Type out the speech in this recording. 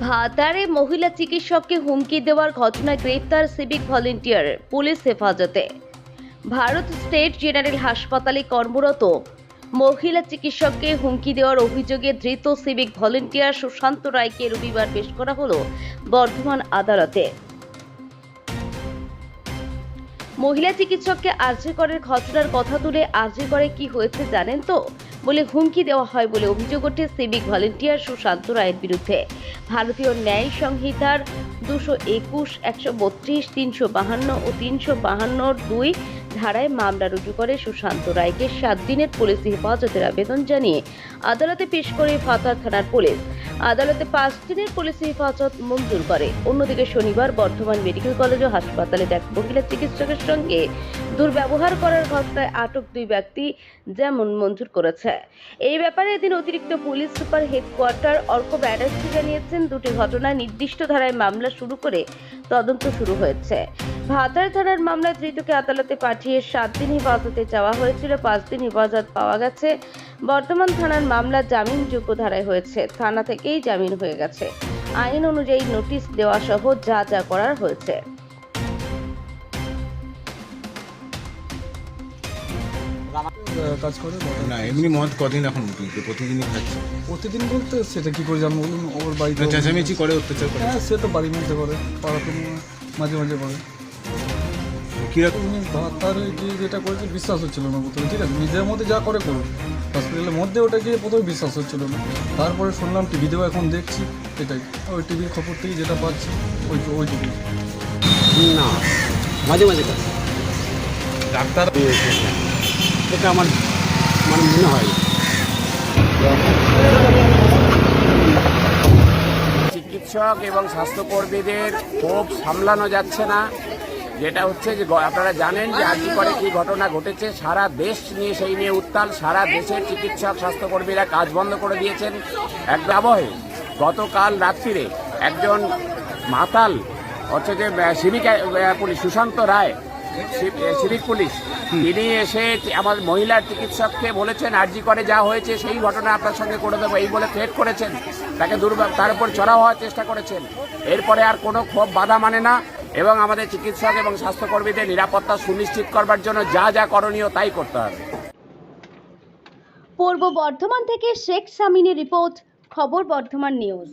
ভাতারে মহিলা চিকিৎসককে হুমকি দেওয়ার ঘটনায় গ্রেফতার সিভিক ভলেন্টিয়ার পুলিশ হেফাজতে। ভারত স্টেট জেনারেল হাসপাতালে কর্মরত মহিলা চিকিৎসককে হুমকি দেওয়ার অভিযোগে ধৃত সিভিক ভলেন্টিয়ার সুশান্ত রায়কে রবিবার পেশ করা হলো বর্ধমান আদালতে। মহিলা চিকিৎসককে আরজি করের ঘটনার কথা তুলে আরজি করে কি হয়েছে জানেন তো বলে হুমকি দেওয়া হয় বলে অভিযোগ ওঠে সিভিক ভলেন্টিয়ার সুশান্ত রায়ের বিরুদ্ধে। ভারতীয় ন্যায় সংহিতার 221, 132, 352 ও 352(2) ধারায় মামলা রুজু করে সুশান্ত রায়কে 7 দিনের পুলিশ হেফাজতের আবেদন জানিয়ে আদালতে পেশ করে ভাতার থানার পুলিশ। আদালতে 5 দিনের পুলিশ হেফাজত মঞ্জুর করে। অন্যদিকে শনিবার বর্ধমান মেডিকেল কলেজ ও হাসপাতালে এক মহিলা চিকিৎসকের সঙ্গে দুর্ব্যবহার করার ঘটনায় আটক 2 ব্যক্তি যেমন মঞ্জুর করেছে। এই ব্যাপারে এদিন অতিরিক্ত police super headquarter Arka Banerjee জানিয়েছেন, দুটি ঘটনায় নির্দিষ্ট ধারায় মামলা শুরু করে তদন্ত শুরু হয়েছে। ভাতার থানার মামলায় ধৃতকে আদালতে পাঠিয়ে 7 দিন হেফাজতে যাওয়া হয়েছিল। 5 দিন হেফাজত পাওয়া গেছে। বর্তমান থানার মামলা জামিনযোগ্য ধারায় হয়েছে, থানা থেকেই জামিন হয়ে গেছে। আইন অনুযায়ী নোটিশ দেওয়া সহ যা যা করার হয়েছে। কাজ করে না এমনি মদ কদিন এখন প্রতিদিনই খাচ্ছে। প্রতিদিন বলতে সেটা কি করে জানবো বলুন? ওর বাড়িতে চেঁচামেচি করে, অত্যাচার করে। হ্যাঁ, সে তো বাড়ির মধ্যে করে, পাড়াতে মাঝে মাঝে করে। কিরকম তার যেটা করেছে বিশ্বাস হচ্ছিল না প্রথমে, ঠিক আছে, নিজের মধ্যে যা করে করুন। হসপিটালের মধ্যে ওটা গিয়ে প্রথমে বিশ্বাস হচ্ছিল না, তারপরে শুনলাম টিভিতেও এখন দেখছি, এটাই ওই টিভির খবর থেকে যেটা পাচ্ছি ওইটুকু। না মাঝে মাঝে করে ডাক্তার এটা আমার মানে মনে হয় চিকিৎসক এবং স্বাস্থ্যকর্মীদের ক্ষোভ সামলানো যাচ্ছে না। যেটা হচ্ছে যে আপনারা জানেন যে আজকে করে কি ঘটনা ঘটেছে, সারা দেশ নিয়ে সেই নিয়ে উত্তাল। সারা দেশের চিকিৎসক স্বাস্থ্যকর্মীরা কাজ বন্ধ করে দিয়েছেন এক আবহে। গতকাল রাত্রিরে একজন মাতাল হচ্ছে যে সিভিক পুলিশ সুশান্ত রায়, সিভিক পুলিশ, তিনি এসে আমার মহিলা চিকিৎসককে বলেছেন আরজি করে যা হয়েছে সেই ঘটনা আপনার সঙ্গে করে দেবো এই বলে থ্রেট করেছেন। তাকে তার উপর চড়াও হওয়ার চেষ্টা করেছেন। এরপরে আর কোনো ক্ষোভ বাধা মানে না এবং আমাদের চিকিৎসক এবং স্বাস্থ্যকর্মীদের নিরাপত্তা সুনিশ্চিত করবার জন্য যা যা করণীয় তাই করতে হবে। পূর্ব বর্ধমান থেকে শেখ সামিনের রিপোর্ট, খবর বর্ধমান নিউজ।